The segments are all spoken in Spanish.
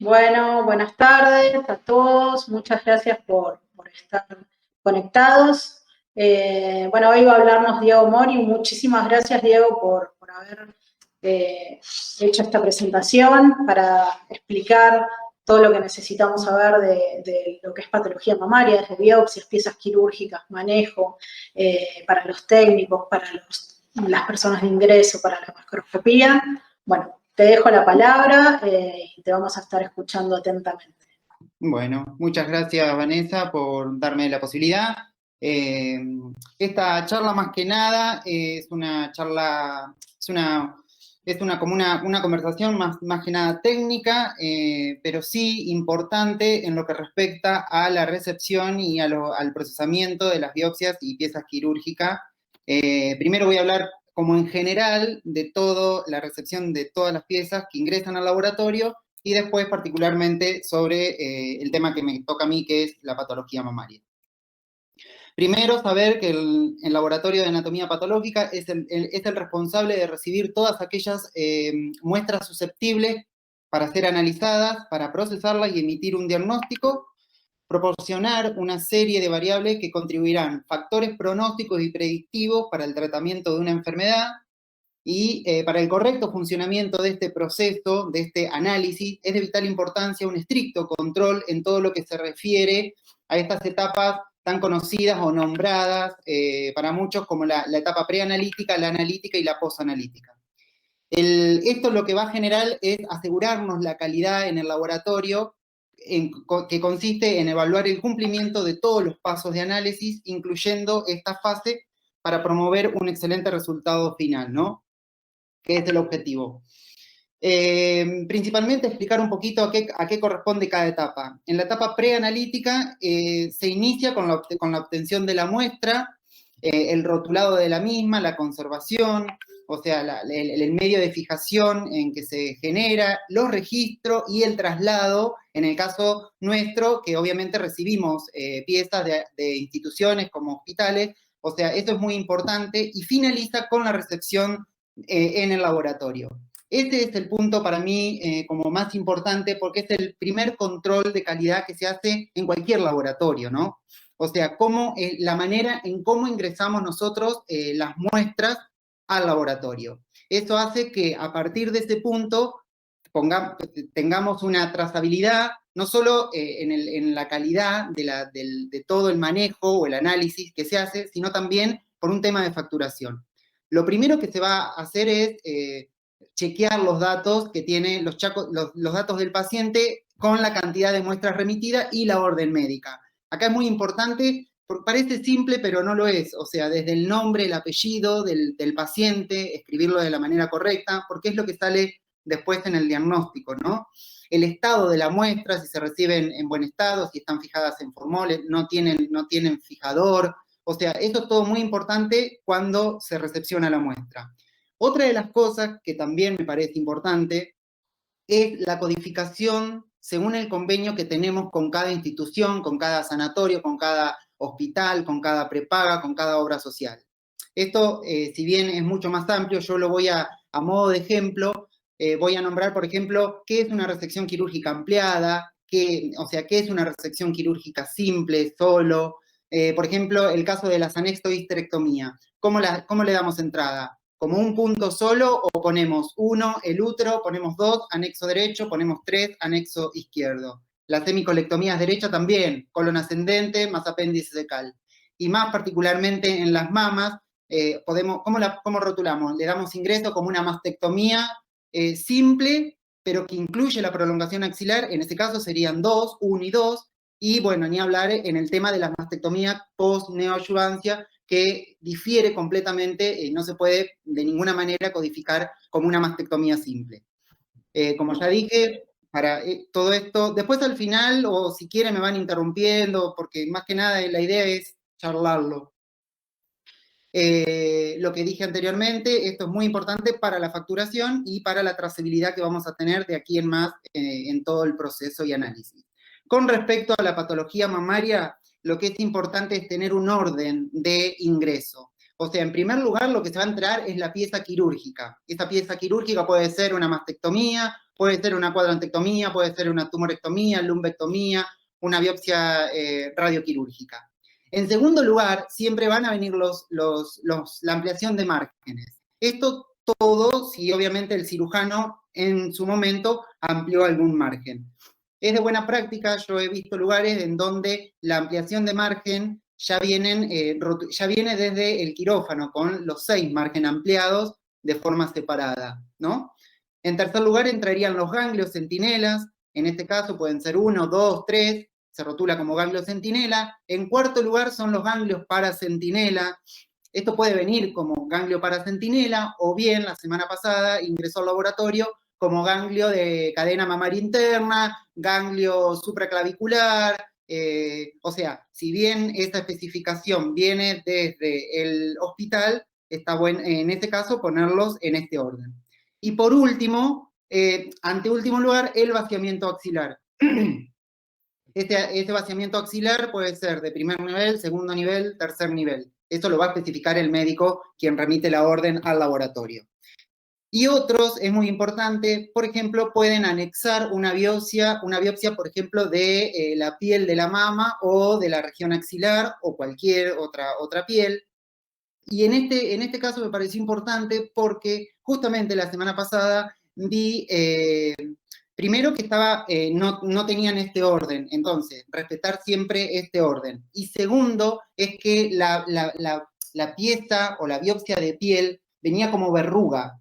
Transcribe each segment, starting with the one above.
Bueno, buenas tardes a todos. Muchas gracias por estar conectados. Bueno, hoy va a hablarnos Diego Mori. Muchísimas gracias, Diego, por haber hecho esta presentación para explicar todo lo que necesitamos saber de lo que es patología mamaria, desde biopsias, piezas quirúrgicas, manejo, para los técnicos, para las personas de ingreso, para la macroscopía. Bueno, te dejo la palabra y te vamos a estar escuchando atentamente. Bueno, muchas gracias Vanessa por darme la posibilidad. Esta charla más que nada es una charla, como una conversación más que nada técnica, pero sí importante en lo que respecta a la recepción y al procesamiento de las biopsias y piezas quirúrgicas. Primero voy a hablar como en general de todo, la recepción de todas las piezas que ingresan al laboratorio, y después particularmente sobre el tema que me toca a mí, que es la patología mamaria. Primero, saber que el laboratorio de anatomía patológica es el responsable de recibir todas aquellas muestras susceptibles para ser analizadas, para procesarlas y emitir un diagnóstico, proporcionar una serie de variables que contribuirán factores pronósticos y predictivos para el tratamiento de una enfermedad. Y para el correcto funcionamiento de este proceso, de este análisis, es de vital importancia un estricto control en todo lo que se refiere a estas etapas tan conocidas o nombradas para muchos como la etapa preanalítica, la analítica y la posanalítica. Esto lo que va a generar es asegurarnos la calidad en el laboratorio, que consiste en evaluar el cumplimiento de todos los pasos de análisis, incluyendo esta fase, para promover un excelente resultado final, ¿no? Que es el objetivo. Principalmente explicar un poquito a qué corresponde cada etapa. En la etapa preanalítica se inicia con la obtención de la muestra, el rotulado de la misma, la conservación, o sea, el medio de fijación en que se genera, los registros y el traslado, en el caso nuestro, que obviamente recibimos piezas de instituciones como hospitales, o sea, esto es muy importante, y finaliza con la recepción en el laboratorio. Este es el punto para mí como más importante porque es el primer control de calidad que se hace en cualquier laboratorio, ¿no? O sea, la manera en cómo ingresamos nosotros las muestras al laboratorio. Eso hace que a partir de ese punto tengamos una trazabilidad, no solo en la calidad de todo el manejo o el análisis que se hace, sino también por un tema de facturación. Lo primero que se va a hacer es chequear los datos que tiene los datos del paciente con la cantidad de muestras remitidas y la orden médica. Acá es muy importante, parece simple, pero no lo es. O sea, desde el nombre, el apellido del paciente, escribirlo de la manera correcta, porque es lo que sale después en el diagnóstico, ¿no? El estado de la muestra, si se reciben en buen estado, si están fijadas en formol, no tienen fijador. O sea, eso es todo muy importante cuando se recepciona la muestra. Otra de las cosas que también me parece importante es la codificación según el convenio que tenemos con cada institución, con cada sanatorio, con cada hospital, con cada prepaga, con cada obra social. Esto, si bien es mucho más amplio, yo lo voy a modo de ejemplo, voy a nombrar, por ejemplo, qué es una resección quirúrgica ampliada, o sea, qué es una resección quirúrgica simple, solo. Por ejemplo, el caso de la sanexohisterectomía. ¿Cómo le damos entrada? ¿Como un punto solo o ponemos 1, el útero, ponemos 2, anexo derecho, ponemos 3, anexo izquierdo? Las semicolectomías derecha también, colon ascendente más apéndice cecal. Y más particularmente en las mamas, ¿cómo rotulamos? Le damos ingreso como una mastectomía simple, pero que incluye la prolongación axilar, en este caso serían 2, 1 y 2, y bueno, ni hablar en el tema de la mastectomía post-neoadyuvancia, que difiere completamente, no se puede de ninguna manera codificar como una mastectomía simple. Como ya dije, para todo esto, después al final, o si quieren me van interrumpiendo, porque más que nada la idea es charlarlo. Lo que dije anteriormente, esto es muy importante para la facturación y para la trazabilidad que vamos a tener de aquí en más en todo el proceso y análisis. Con respecto a la patología mamaria, lo que es importante es tener un orden de ingreso. O sea, en primer lugar, lo que se va a entrar es la pieza quirúrgica. Esta pieza quirúrgica puede ser una mastectomía, puede ser una cuadrantectomía, puede ser una tumorectomía, lumbectomía, una biopsia radioquirúrgica. En segundo lugar, siempre van a venir la ampliación de márgenes. Esto todo si obviamente el cirujano en su momento amplió algún margen. Es de buena práctica, yo he visto lugares en donde la ampliación de margen ya viene desde el quirófano, con los 6 margen ampliados de forma separada, ¿no? En tercer lugar entrarían los ganglios centinelas, en este caso pueden ser 1, 2, 3, se rotula como ganglio centinela. En cuarto lugar son los ganglios paracentinela. Esto puede venir como ganglio paracentinela, o bien, la semana pasada ingresó al laboratorio como ganglio de cadena mamaria interna, ganglio supraclavicular. O sea, si bien esta especificación viene desde el hospital, está bueno en este caso ponerlos en este orden. Y por último, anteúltimo lugar, el vaciamiento axilar. Este vaciamiento axilar puede ser de primer nivel, segundo nivel, tercer nivel. Eso lo va a especificar el médico, quien remite la orden al laboratorio. Y otros, es muy importante, por ejemplo, pueden anexar una biopsia, por ejemplo, de la piel de la mama o de la región axilar o cualquier otra piel. Y en este caso me pareció importante porque justamente la semana pasada vi, primero que no tenían este orden, entonces, respetar siempre este orden. Y segundo, es que la pieza o la biopsia de piel venía como verruga.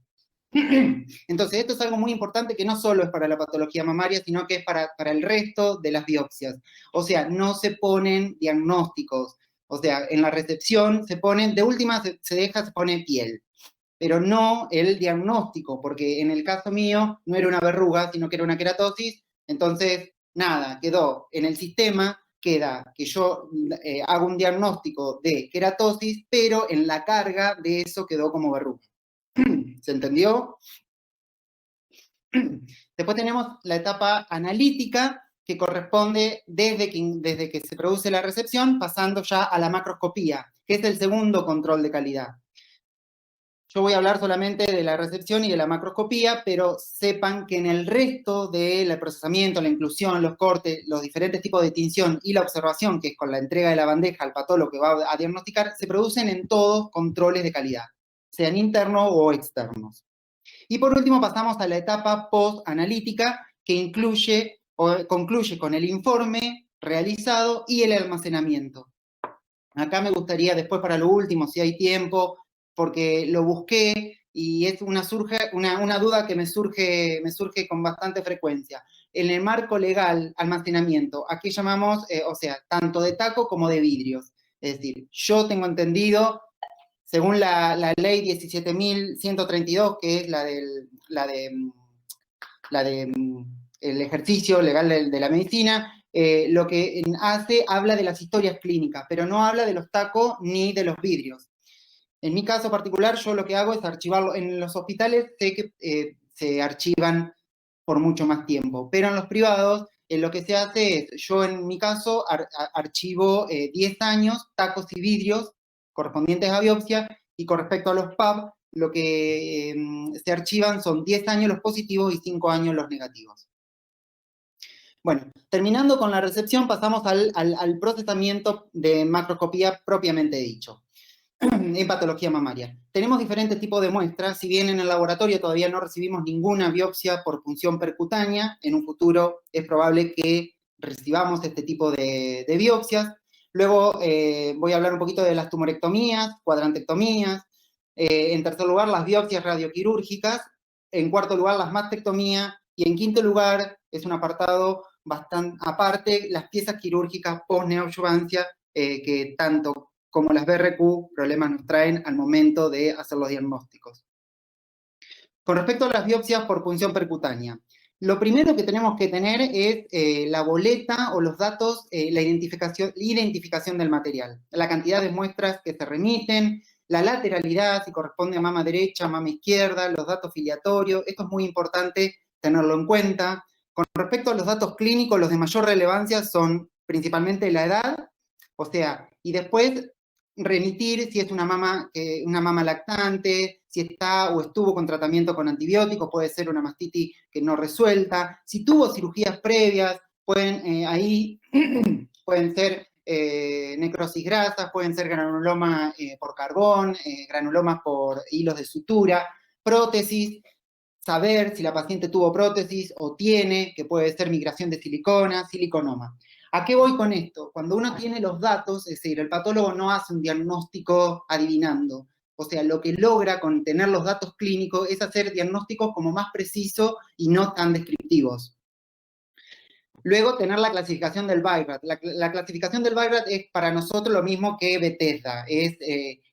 Entonces, esto es algo muy importante que no solo es para la patología mamaria, sino que es para el resto de las biopsias. O sea, no se ponen diagnósticos. O sea, en la recepción se ponen, de última se pone piel, pero no el diagnóstico, porque en el caso mío no era una verruga, sino que era una queratosis. Entonces, nada, quedó en el sistema, queda que yo hago un diagnóstico de queratosis, pero en la carga de eso quedó como verruga. ¿Se entendió? Después tenemos la etapa analítica, que corresponde desde que se produce la recepción, pasando ya a la macroscopía, que es el segundo control de calidad. Yo voy a hablar solamente de la recepción y de la macroscopía, pero sepan que en el resto del procesamiento, la inclusión, los cortes, los diferentes tipos de tinción y la observación, que es con la entrega de la bandeja al patólogo que va a diagnosticar, se producen en todos controles de calidad, sean internos o externos. Y por último pasamos a la etapa post-analítica, que concluye con el informe realizado y el almacenamiento. Acá me gustaría después para lo último, si hay tiempo, porque lo busqué y es una duda que me surge con bastante frecuencia. En el marco legal, almacenamiento, aquí llamamos, o sea, tanto de taco como de vidrios. Es decir, yo tengo entendido, según la ley 17.132, que es la el ejercicio legal de la medicina, lo que habla de las historias clínicas, pero no habla de los tacos ni de los vidrios. En mi caso particular, yo lo que hago es archivarlo. En los hospitales sé que se archivan por mucho más tiempo, pero en los privados lo que se hace es, yo en mi caso archivo 10 años, tacos y vidrios correspondientes a biopsia, y con respecto a los PAP, lo que se archivan son 10 años los positivos y 5 años los negativos. Bueno, terminando con la recepción, pasamos al procesamiento de macroscopía propiamente dicho, en patología mamaria. Tenemos diferentes tipos de muestras, si bien en el laboratorio todavía no recibimos ninguna biopsia por punción percutánea, en un futuro es probable que recibamos este tipo de biopsias. Luego voy a hablar un poquito de las tumorectomías, cuadrantectomías, en tercer lugar las biopsias radioquirúrgicas, en cuarto lugar las mastectomías, y en quinto lugar, es un apartado bastante aparte, las piezas quirúrgicas post-neoadyuvancia, que tanto como las BRQ problemas nos traen al momento de hacer los diagnósticos. Con respecto a las biopsias por punción percutánea, lo primero que tenemos que tener es la boleta o los datos, la identificación del material, la cantidad de muestras que se remiten, la lateralidad, si corresponde a mama derecha, mama izquierda, los datos filiatorios, esto es muy importante tenerlo en cuenta. Con respecto a los datos clínicos, los de mayor relevancia son principalmente la edad, o sea, y después remitir si es una mama lactante, si está o estuvo con tratamiento con antibióticos, puede ser una mastitis que no resuelta. Si tuvo cirugías previas, ahí pueden ser necrosis grasas, pueden ser granuloma por carbón, granulomas por hilos de sutura, prótesis, saber si la paciente tuvo prótesis o tiene, que puede ser migración de silicona, siliconoma. ¿A qué voy con esto? Cuando uno tiene los datos, es decir, el patólogo no hace un diagnóstico adivinando. O sea, lo que logra con tener los datos clínicos es hacer diagnósticos como más precisos y no tan descriptivos. Luego, tener la clasificación del BI-RADS. La clasificación del BI-RADS es para nosotros lo mismo que Bethesda, es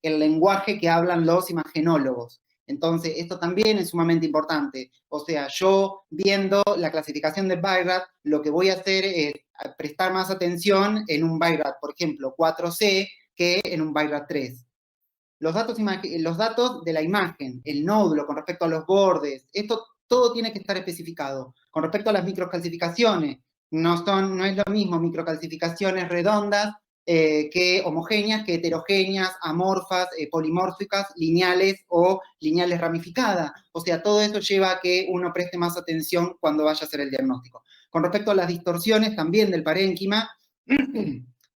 el lenguaje que hablan los imagenólogos. Entonces, esto también es sumamente importante. O sea, yo viendo la clasificación del BI-RADS, lo que voy a hacer es prestar más atención en un BI-RADS, por ejemplo, 4C, que en un BI-RADS 3. Los datos de la imagen, el nódulo con respecto a los bordes, esto todo tiene que estar especificado. Con respecto a las microcalcificaciones, no es lo mismo microcalcificaciones redondas que homogéneas, que heterogéneas, amorfas, polimórficas, lineales o lineales ramificadas. O sea, todo eso lleva a que uno preste más atención cuando vaya a hacer el diagnóstico. Con respecto a las distorsiones también del parénquima,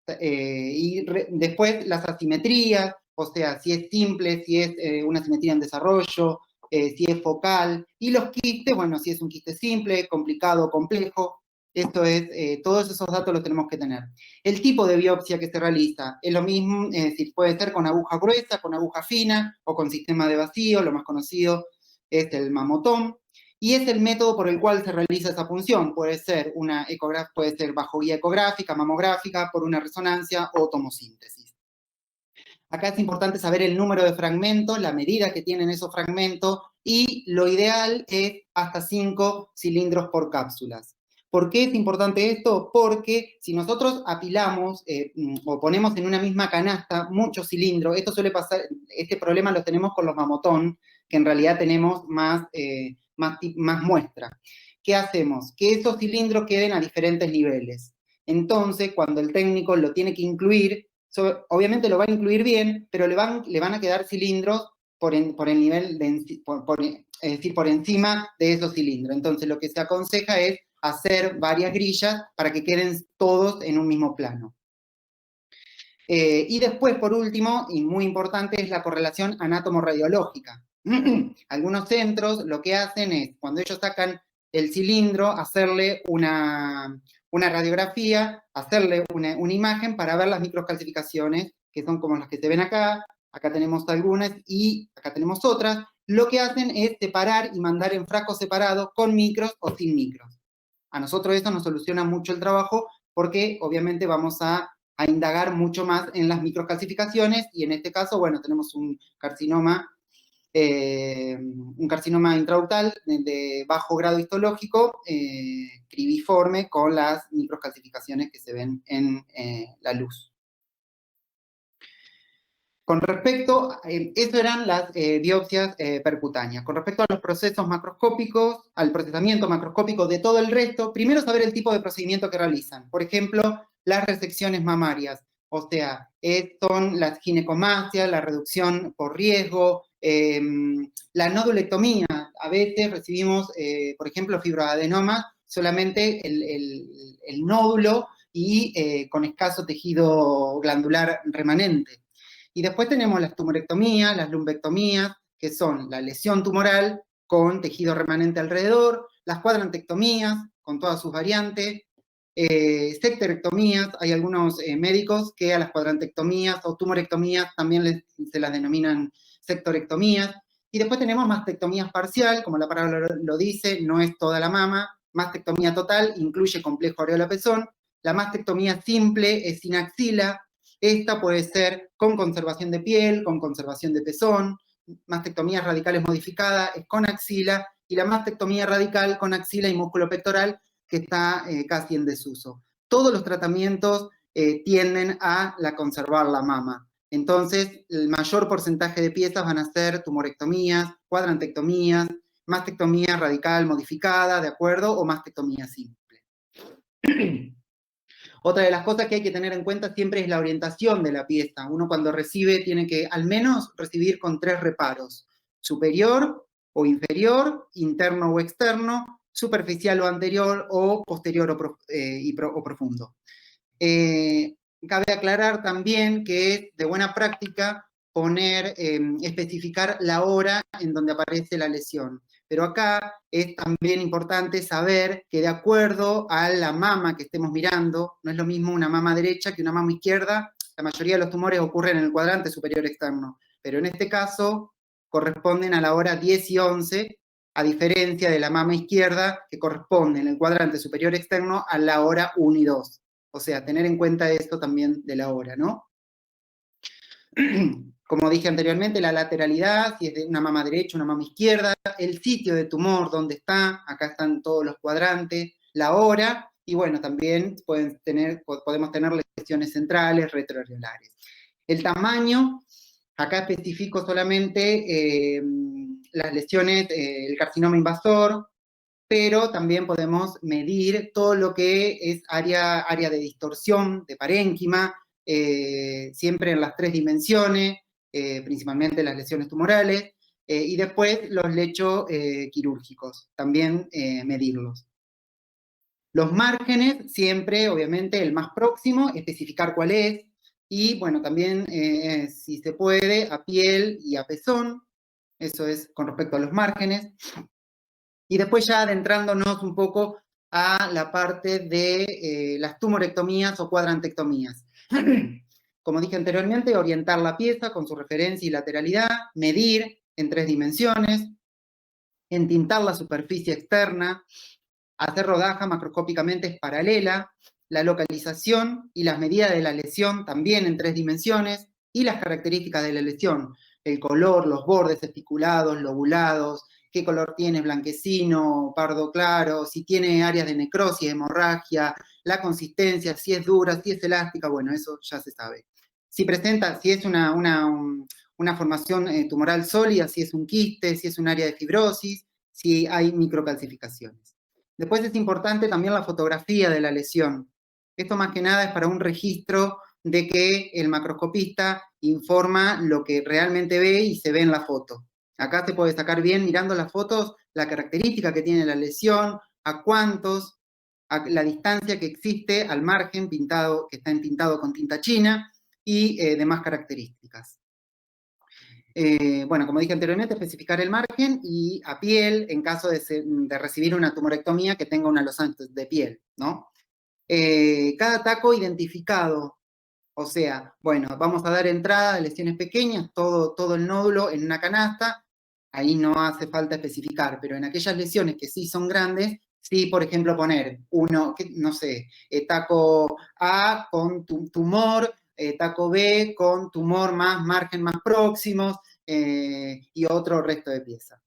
después las asimetrías, o sea, si es simple, si es una simetría en desarrollo, si es focal, y los quistes, bueno, si es un quiste simple, complicado o complejo, esto es, todos esos datos los tenemos que tener. El tipo de biopsia que se realiza es lo mismo, si puede ser con aguja gruesa, con aguja fina, o con sistema de vacío, lo más conocido es el mamotón, y es el método por el cual se realiza esa punción. Puede ser puede ser bajo guía ecográfica, mamográfica, por una resonancia o tomosíntesis. Acá es importante saber el número de fragmentos, la medida que tienen esos fragmentos, y lo ideal es hasta 5 cilindros por cápsulas. ¿Por qué es importante esto? Porque si nosotros apilamos o ponemos en una misma canasta muchos cilindros, esto suele pasar, este problema lo tenemos con los mamotón, que en realidad tenemos más muestra. ¿Qué hacemos? Que esos cilindros queden a diferentes niveles. Entonces, cuando el técnico lo tiene que incluir, obviamente lo va a incluir bien, pero le van a quedar cilindros por el nivel, es decir, por encima de esos cilindros. Entonces, lo que se aconseja es hacer varias grillas para que queden todos en un mismo plano. Y después, por último, y muy importante, es la correlación anátomo-radiológica. Algunos centros lo que hacen es, cuando ellos sacan el cilindro, hacerle una radiografía, hacerle una imagen para ver las microcalcificaciones, que son como las que se ven acá. Acá tenemos algunas y acá tenemos otras. Lo que hacen es separar y mandar en frascos separados con micros o sin micros. A nosotros eso nos soluciona mucho el trabajo porque obviamente vamos a indagar mucho más en las microcalcificaciones, y en este caso, bueno, tenemos un carcinoma intraductal de bajo grado histológico, cribiforme, con las microcalcificaciones que se ven en la luz. Con respecto, eso eran las biopsias percutáneas. Con respecto a los procesos macroscópicos, al procesamiento macroscópico de todo el resto, primero saber el tipo de procedimiento que realizan. Por ejemplo, las resecciones mamarias, o sea, son las ginecomastias, la reducción por riesgo, la nodulectomía. A veces recibimos, por ejemplo, fibroadenomas, solamente el nódulo y con escaso tejido glandular remanente. Y después tenemos las tumorectomías, las lumpectomías, que son la lesión tumoral con tejido remanente alrededor, las cuadrantectomías, con todas sus variantes, sectorectomías. Hay algunos médicos que a las cuadrantectomías o tumorectomías también se las denominan sectorectomías. Y después tenemos mastectomías parcial, como la palabra lo dice, no es toda la mama. Mastectomía total incluye complejo areola-pezón. La mastectomía simple es sin axila. Esta puede ser con conservación de piel, con conservación de pezón. Mastectomías radicales modificadas es con axila, y la mastectomía radical con axila y músculo pectoral, que está casi en desuso. Todos los tratamientos tienden a conservar la mama. Entonces, el mayor porcentaje de piezas van a ser tumorectomías, cuadrantectomías, mastectomía radical modificada, ¿de acuerdo? O mastectomía simple. Otra de las cosas que hay que tener en cuenta siempre es la orientación de la pieza. Uno cuando recibe tiene que al menos recibir con 3 reparos: superior o inferior, interno o externo, superficial o anterior, o posterior o profundo. Cabe aclarar también que es de buena práctica especificar la hora en donde aparece la lesión. Pero acá es también importante saber que de acuerdo a la mama que estemos mirando, no es lo mismo una mama derecha que una mama izquierda. La mayoría de los tumores ocurren en el cuadrante superior externo, pero en este caso corresponden a la hora 10 y 11, a diferencia de la mama izquierda, que corresponde en el cuadrante superior externo a la hora 1 y 2. O sea, tener en cuenta esto también de la hora, ¿no? Como dije anteriormente, la lateralidad, si es de una mama derecha, una mama izquierda, el sitio de tumor, dónde está, acá están todos los cuadrantes, la hora, y bueno, también podemos tener lesiones centrales, retroareolares. El tamaño, acá especifico solamente las lesiones, el carcinoma invasor, pero también podemos medir todo lo que es área de distorsión, de parénquima, siempre en las 3 dimensiones, principalmente las lesiones tumorales, y después los lechos quirúrgicos, también medirlos. Los márgenes, siempre, obviamente, el más próximo, especificar cuál es, y bueno, también, si se puede, a piel y a pezón, eso es con respecto a los márgenes. Y después ya adentrándonos un poco a la parte de las tumorectomías o cuadrantectomías. Como dije anteriormente, orientar la pieza con su referencia y lateralidad, medir en 3 dimensiones, entintar la superficie externa, hacer rodaja macroscópicamente paralela, la localización y las medidas de la lesión también en 3 dimensiones, y las características de la lesión, el color, los bordes esticulados, lobulados, qué color tiene, blanquecino, pardo claro, si tiene áreas de necrosis, hemorragia, la consistencia, si es dura, si es elástica, bueno, eso ya se sabe. Si presenta, si es una formación tumoral sólida, si es un quiste, si es un área de fibrosis, si hay microcalcificaciones. Después es importante también la fotografía de la lesión. Esto más que nada es para un registro de que el macroscopista informa lo que realmente ve y se ve en la foto. Acá se puede sacar bien, mirando las fotos, la característica que tiene la lesión, a cuántos, a la distancia que existe al margen pintado, que está entintado con tinta china, y demás características. Bueno, como dije anteriormente, especificar el margen, y a piel, en caso de recibir una tumorectomía que tenga una losa de piel, ¿no? Cada taco identificado, o sea, bueno, vamos a dar entrada a lesiones pequeñas, todo el nódulo en una canasta, ahí no hace falta especificar, pero en aquellas lesiones que sí son grandes, sí, por ejemplo, poner no sé, taco A con tumor, taco B con tumor más margen más próximos, y otro resto de pieza.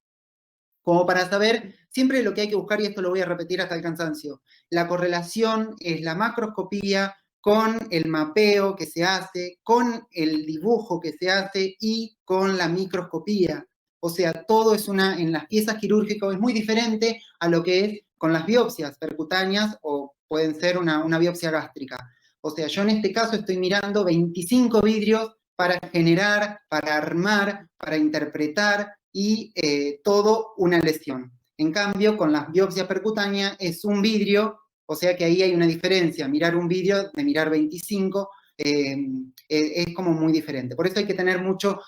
Como para saber, siempre lo que hay que buscar, y esto lo voy a repetir hasta el cansancio, la correlación es la macroscopía con el mapeo que se hace, con el dibujo que se hace y con la microscopía. O sea, todo es en las piezas quirúrgicas es muy diferente a lo que es con las biopsias percutáneas o pueden ser una biopsia gástrica. O sea, yo en este caso estoy mirando 25 vidrios para generar, para armar, para interpretar y todo una lesión. En cambio, con las biopsias percutáneas es un vidrio, o sea que ahí hay una diferencia. Mirar un vidrio de mirar 25 es como muy diferente. Por eso hay que tener mucho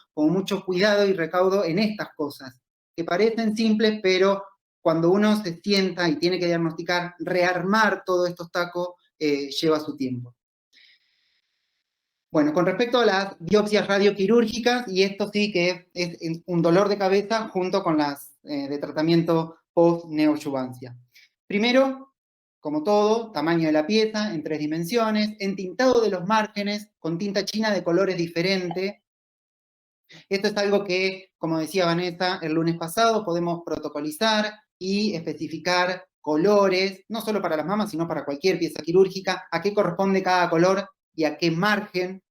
cuidado y recaudo en estas cosas, que parecen simples, pero cuando uno se sienta y tiene que diagnosticar, rearmar todos estos tacos lleva su tiempo. Bueno, con respecto a las biopsias radioquirúrgicas, y esto sí que es un dolor de cabeza junto con las de tratamiento post-neoadyuvancia. Primero, como todo, tamaño de la pieza en 3 dimensiones, entintado de los márgenes con tinta china de colores diferentes. Esto es algo que, como decía Vanessa el lunes pasado, podemos protocolizar y especificar colores, no solo para las mamas, sino para cualquier pieza quirúrgica, a qué corresponde cada color y a qué margen.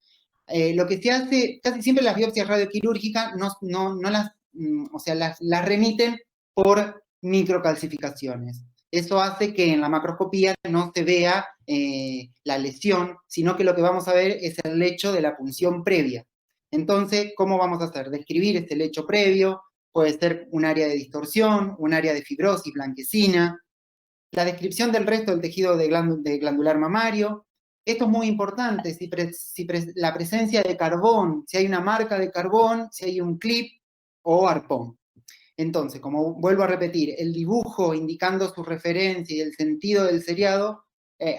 Lo que se hace, casi siempre las biopsias radioquirúrgicas no las remiten por microcalcificaciones. Eso hace que en la macroscopía no se vea la lesión, sino que lo que vamos a ver es el lecho de la punción previa. Entonces, ¿cómo vamos a hacer? Describir este lecho previo, puede ser un área de distorsión, un área de fibrosis blanquecina, la descripción del resto del tejido de glandular mamario. Esto es muy importante, la presencia de carbón, si hay una marca de carbón, si hay un clip o arpón. Entonces, como vuelvo a repetir, el dibujo indicando su referencia y el sentido del seriado,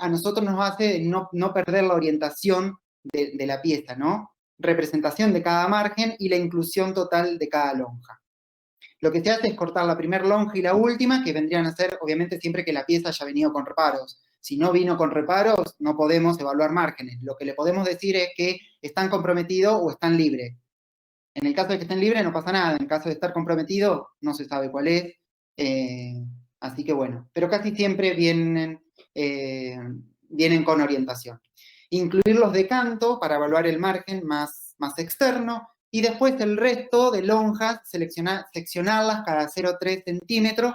a nosotros nos hace no perder la orientación de la pieza, ¿no? Representación de cada margen y la inclusión total de cada lonja. Lo que se hace es cortar la primera lonja y la última, que vendrían a ser, obviamente, siempre que la pieza haya venido con reparos. Si no vino con reparos, no podemos evaluar márgenes. Lo que le podemos decir es que están comprometidos o están libres. En el caso de que estén libres no pasa nada, en el caso de estar comprometido no se sabe cuál es, así que bueno, pero casi siempre vienen con orientación. Incluir los de canto para evaluar el margen más externo, y después el resto de lonjas, seccionarlas cada 0,3 centímetros,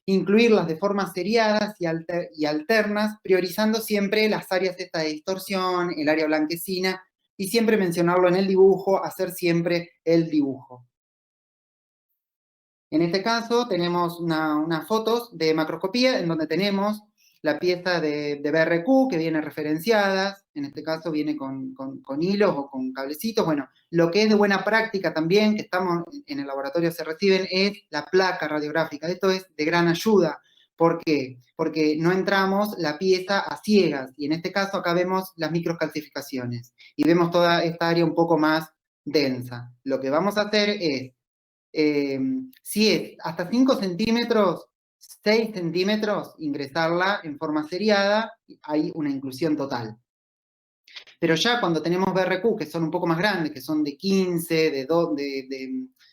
incluirlas de forma seriadas y alternas, priorizando siempre las áreas estas de distorsión, el área blanquecina, y siempre mencionarlo en el dibujo, hacer siempre el dibujo. En este caso tenemos unas fotos de macroscopía en donde tenemos la pieza de BRQ que viene referenciada, en este caso viene con hilos o con cablecitos. Bueno, lo que es de buena práctica también, que estamos en el laboratorio se reciben, es la placa radiográfica. Esto es de gran ayuda. ¿Por qué? Porque no entramos la pieza a ciegas, y en este caso acá vemos las microcalcificaciones, y vemos toda esta área un poco más densa. Lo que vamos a hacer es, si es hasta 5 centímetros, 6 centímetros, ingresarla en forma seriada, hay una inclusión total. Pero ya cuando tenemos BRQ, que son un poco más grandes, que son de 15,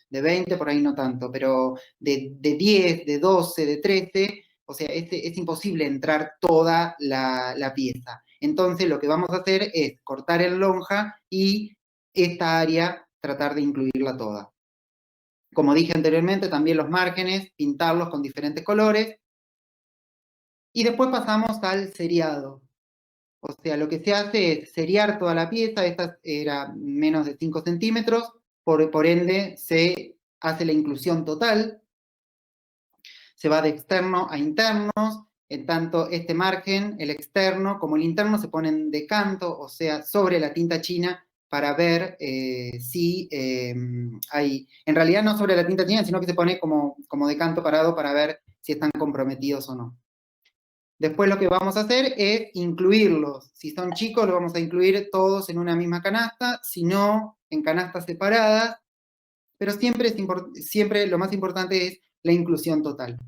de 20, por ahí no tanto, pero de 10, de 12, de 13, o sea, es imposible entrar toda la pieza. Entonces lo que vamos a hacer es cortar en lonja y esta área tratar de incluirla toda. Como dije anteriormente, también los márgenes, pintarlos con diferentes colores. Y después pasamos al seriado. O sea, lo que se hace es seriar toda la pieza. Esta era menos de 5 centímetros, por ende se hace la inclusión total. Se va de externo a internos, en tanto este margen, el externo como el interno, se ponen de canto, o sea, sobre la tinta china, para ver si hay, en realidad no sobre la tinta china, sino que se pone como de canto parado para ver si están comprometidos o no. Después lo que vamos a hacer es incluirlos. Si son chicos, los vamos a incluir todos en una misma canasta, si no, en canastas separadas, pero siempre lo más importante es la inclusión total.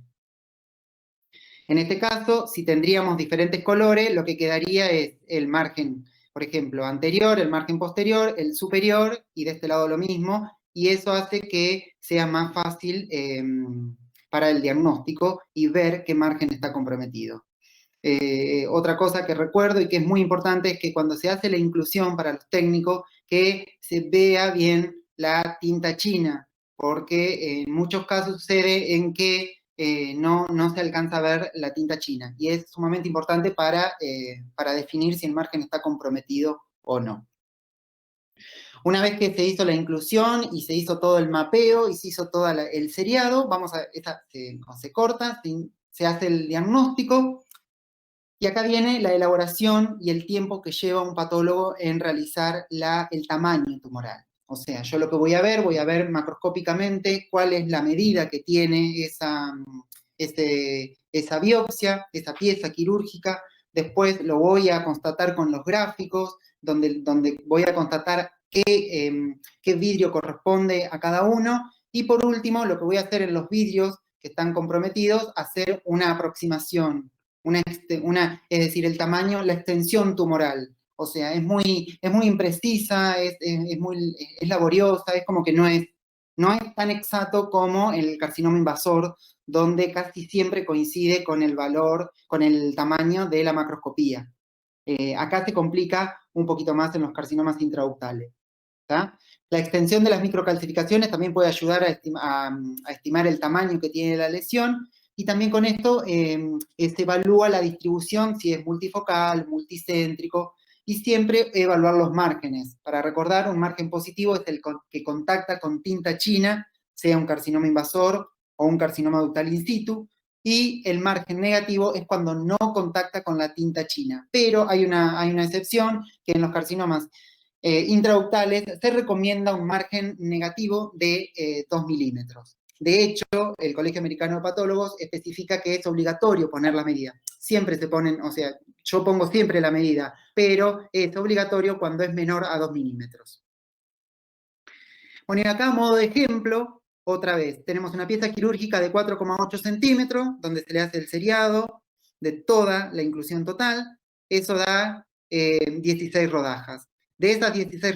En este caso, si tendríamos diferentes colores, lo que quedaría es el margen, por ejemplo, anterior, el margen posterior, el superior, y de este lado lo mismo, y eso hace que sea más fácil para el diagnóstico y ver qué margen está comprometido. Otra cosa que recuerdo y que es muy importante es que cuando se hace la inclusión para los técnicos, que se vea bien la tinta china, porque en muchos casos sucede en que no se alcanza a ver la tinta china, y es sumamente importante para definir si el margen está comprometido o no. Una vez que se hizo la inclusión y se hizo todo el mapeo y se hizo todo el seriado, se corta, se hace el diagnóstico. Y acá viene la elaboración y el tiempo que lleva un patólogo en realizar el tamaño tumoral. O sea, yo lo que voy a ver macroscópicamente cuál es la medida que tiene esa biopsia, esa pieza quirúrgica. Después lo voy a constatar con los gráficos, donde voy a constatar qué vidrio corresponde a cada uno. Y por último, lo que voy a hacer en los vidrios que están comprometidos, hacer una aproximación. Es decir, el tamaño, la extensión tumoral. O sea, es muy imprecisa, es laboriosa, es como que no es tan exacto como el carcinoma invasor, donde casi siempre coincide con el valor, con el tamaño de la macroscopía. Acá se complica un poquito más en los carcinomas intraductales. ¿Tá? La extensión de las microcalcificaciones también puede ayudar a estimar el tamaño que tiene la lesión, y también con esto se evalúa la distribución, si es multifocal, multicéntrico, y siempre evaluar los márgenes. Para recordar, un margen positivo es el que contacta con tinta china, sea un carcinoma invasor o un carcinoma ductal in situ, y el margen negativo es cuando no contacta con la tinta china. Pero hay una excepción, que en los carcinomas intraductales se recomienda un margen negativo de 2 milímetros. De hecho, el Colegio Americano de Patólogos especifica que es obligatorio poner la medida. Siempre se ponen, o sea, yo pongo siempre la medida, pero es obligatorio cuando es menor a 2 milímetros. Bueno, y acá a modo de ejemplo, otra vez, tenemos una pieza quirúrgica de 4,8 centímetros, donde se le hace el seriado de toda la inclusión total. Eso da 16 rodajas. De esas 16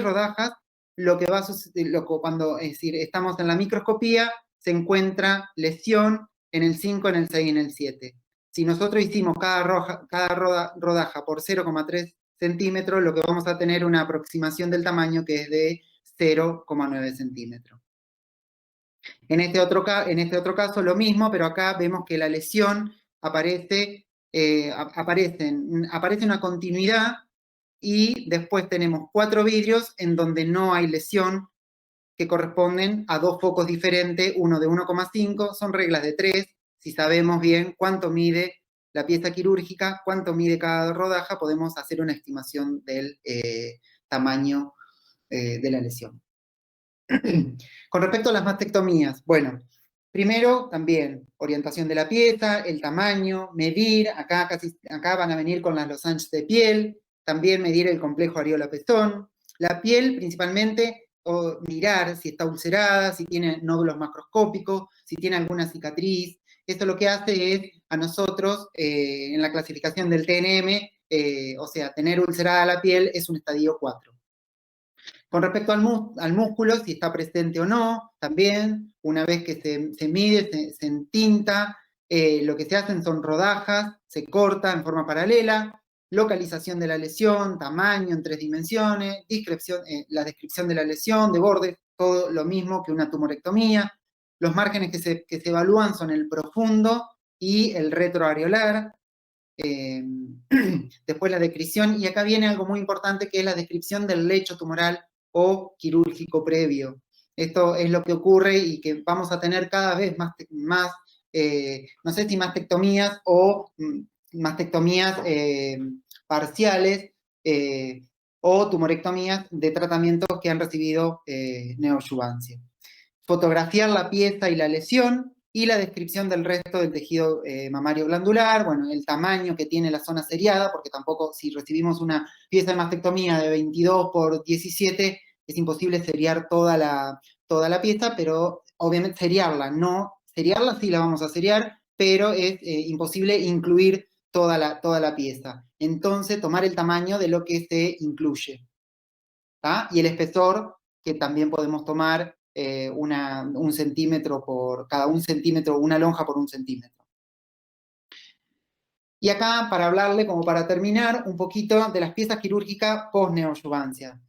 rodajas, lo que va a suceder, cuando es decir, estamos en la microscopía, se encuentra lesión en el 5, en el 6 y en el 7. Si nosotros hicimos cada rodaja por 0,3 centímetros, lo que vamos a tener una aproximación del tamaño que es de 0,9 centímetros. En este otro caso lo mismo, pero acá vemos que la lesión aparece una continuidad y después tenemos 4 vidrios en donde no hay lesión, que corresponden a 2 focos diferentes, uno de 1,5, son reglas de 3, si sabemos bien cuánto mide la pieza quirúrgica, cuánto mide cada rodaja, podemos hacer una estimación del tamaño de la lesión. Con respecto a las mastectomías, bueno, primero también orientación de la pieza, el tamaño, medir, acá van a venir con las losanges de piel, también medir el complejo areola-pezón, la piel principalmente, o mirar si está ulcerada, si tiene nódulos macroscópicos, si tiene alguna cicatriz. Esto lo que hace es, a nosotros, en la clasificación del TNM, o sea, tener ulcerada la piel es un estadio 4. Con respecto al músculo, si está presente o no, también, una vez que se mide, se entinta, lo que se hacen son rodajas, se corta en forma paralela, localización de la lesión, tamaño en 3 dimensiones, la descripción de la lesión, de bordes, todo lo mismo que una tumorectomía. Los márgenes que se evalúan son el profundo y el retroareolar. Después la descripción, y acá viene algo muy importante que es la descripción del lecho tumoral o quirúrgico previo. Esto es lo que ocurre y que vamos a tener cada vez más no sé si mastectomías o mastectomías parciales o tumorectomías de tratamientos que han recibido neoadyuvancia. Fotografiar la pieza y la lesión y la descripción del resto del tejido mamario glandular, bueno, el tamaño que tiene la zona seriada, porque tampoco si recibimos una pieza de mastectomía de 22 por 17, es imposible seriar toda la pieza, pero obviamente seriarla sí la vamos a seriar, pero es imposible incluir toda la pieza. Entonces, tomar el tamaño de lo que se incluye. ¿tá? Y el espesor, que también podemos tomar un centímetro cada un centímetro, una lonja por 1 centímetro. Y acá, para hablarle, como para terminar, un poquito de las piezas quirúrgicas post-neoadyuvancia.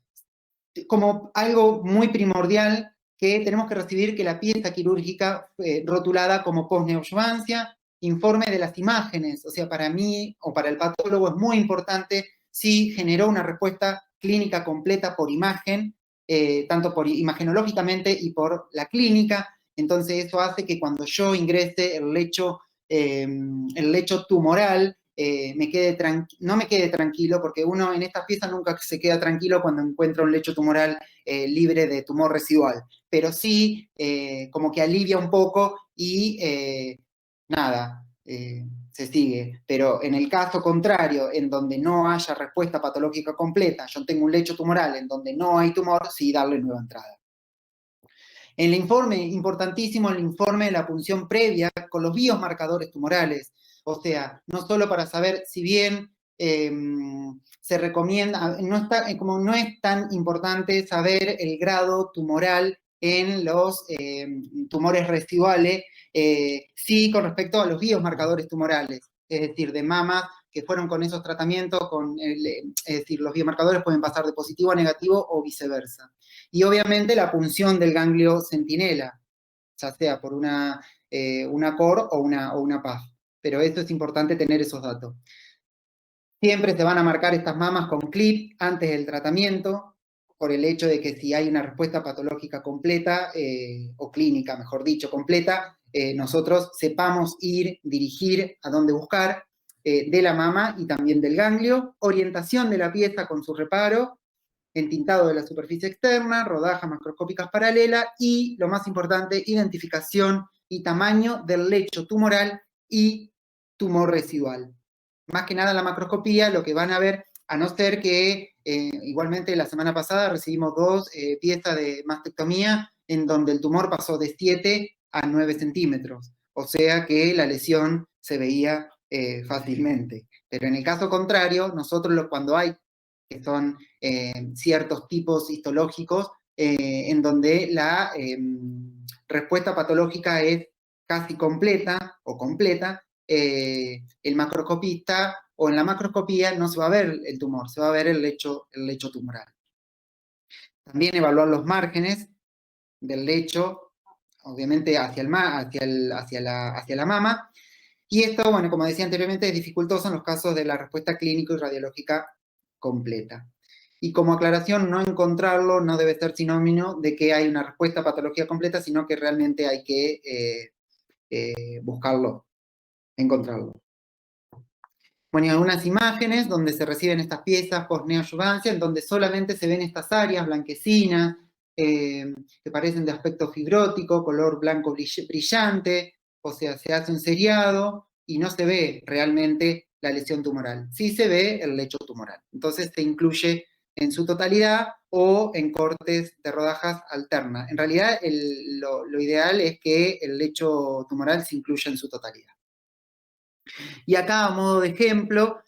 Como algo muy primordial, que tenemos que recibir que la pieza quirúrgica rotulada como post-neoadyuvancia, informe de las imágenes, o sea, para mí o para el patólogo es muy importante si generó una respuesta clínica completa por imagen, tanto por imagenológicamente y por la clínica. Entonces eso hace que cuando yo ingrese el lecho tumoral, no me quede tranquilo, porque uno en estas piezas nunca se queda tranquilo cuando encuentra un lecho tumoral libre de tumor residual, pero sí como que alivia un poco y se sigue. Pero en el caso contrario, en donde no haya respuesta patológica completa, yo tengo un lecho tumoral en donde no hay tumor, sí darle nueva entrada. En el informe, importantísimo el informe de la punción previa con los biomarcadores tumorales, o sea, no solo para saber si bien se recomienda, como no es tan importante saber el grado tumoral en los tumores residuales, sí con respecto a los biomarcadores tumorales, es decir, de mamas que fueron con esos tratamientos, es decir, los biomarcadores pueden pasar de positivo a negativo o viceversa. Y obviamente la punción del ganglio centinela, ya sea por una una COR o una PAF. Pero eso es importante tener esos datos. Siempre se van a marcar estas mamas con clip antes del tratamiento, por el hecho de que si hay una respuesta patológica completa, o clínica, mejor dicho, completa, nosotros sepamos dirigir a dónde buscar, de la mama y también del ganglio, orientación de la pieza con su reparo, entintado de la superficie externa, rodajas macroscópicas paralelas y, lo más importante, identificación y tamaño del lecho tumoral y tumor residual. Más que nada la macroscopía, lo que van a ver, a no ser que, igualmente la semana pasada recibimos 2 piezas de mastectomía en donde el tumor pasó de 7 a 9 centímetros, o sea que la lesión se veía fácilmente. Pero en el caso contrario, nosotros cuando hay, que son ciertos tipos histológicos, en donde la respuesta patológica es casi completa o completa, el macroscopista o en la macroscopía no se va a ver el tumor, se va a ver el lecho tumoral. También evaluar los márgenes del lecho, obviamente hacia la mama, y esto, bueno, como decía anteriormente, es dificultoso en los casos de la respuesta clínico y radiológica completa. Y como aclaración, no encontrarlo no debe ser sinónimo de que hay una respuesta patológica completa, sino que realmente hay que buscarlo, encontrarlo. Bueno, y algunas imágenes donde se reciben estas piezas post-neoadyuvancia, en donde solamente se ven estas áreas blanquecinas, que parecen de aspecto fibrótico, color blanco brillante, o sea, se hace un seriado y no se ve realmente la lesión tumoral. Sí se ve el lecho tumoral. Entonces se incluye en su totalidad o en cortes de rodajas alternas. En realidad, lo ideal es que el lecho tumoral se incluya en su totalidad. Y acá, a modo de ejemplo,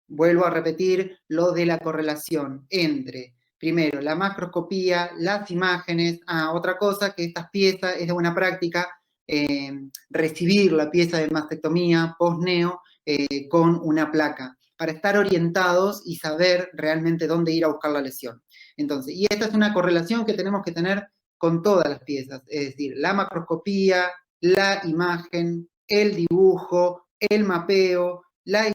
vuelvo a repetir lo de la correlación entre, primero, la macroscopía, las imágenes. Otra cosa, que estas piezas es de buena práctica, recibir la pieza de mastectomía post-neo con una placa, para estar orientados y saber realmente dónde ir a buscar la lesión. Entonces, y esta es una correlación que tenemos que tener con todas las piezas, es decir, la macroscopía, la imagen, el dibujo, el mapeo, la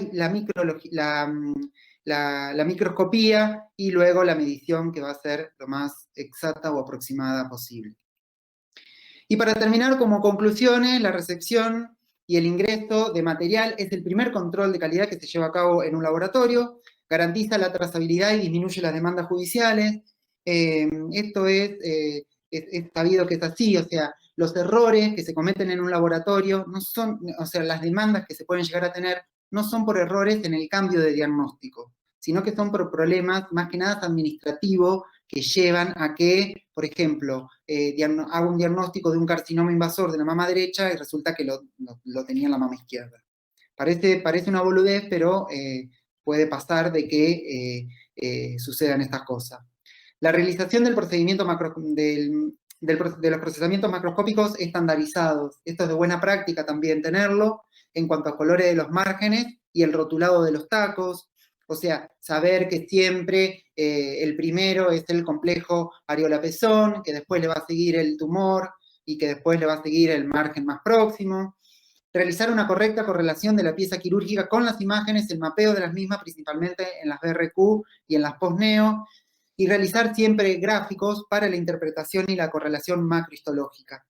microscopía y luego la medición, que va a ser lo más exacta o aproximada posible. Y para terminar, como conclusiones, la recepción y el ingreso de material es el primer control de calidad que se lleva a cabo en un laboratorio, garantiza la trazabilidad y disminuye las demandas judiciales. Esto es sabido que es así, o sea, los errores que se cometen en un laboratorio no son, o sea, las demandas que se pueden llegar a tener no son por errores en el cambio de diagnóstico, sino que son por problemas más que nada administrativos que llevan a que, por ejemplo, hago un diagnóstico de un carcinoma invasor de la mama derecha y resulta que lo tenía en la mama izquierda. Parece una boludez, pero puede pasar de que sucedan estas cosas. La realización del procedimiento de los procesamientos macroscópicos estandarizados. Esto es de buena práctica también tenerlo en cuanto a colores de los márgenes y el rotulado de los tacos. O sea, saber que siempre el primero es el complejo areola-pezón, que después le va a seguir el tumor y que después le va a seguir el margen más próximo. Realizar una correcta correlación de la pieza quirúrgica con las imágenes, el mapeo de las mismas, principalmente en las BRQ y en las post-neo, y realizar siempre gráficos para la interpretación y la correlación macrohistológica,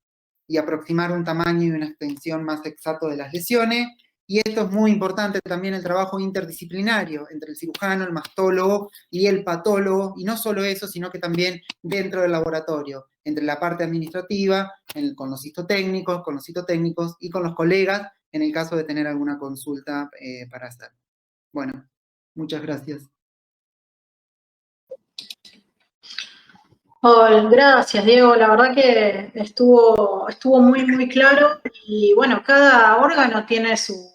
y aproximar un tamaño y una extensión más exacto de las lesiones. Y esto es muy importante también, el trabajo interdisciplinario entre el cirujano, el mastólogo y el patólogo, y no solo eso, sino que también dentro del laboratorio, entre la parte administrativa, con los citotécnicos y con los colegas, en el caso de tener alguna consulta para hacer. Bueno, muchas gracias. Gracias, Diego. La verdad que estuvo muy, muy claro. Y bueno, cada órgano tiene su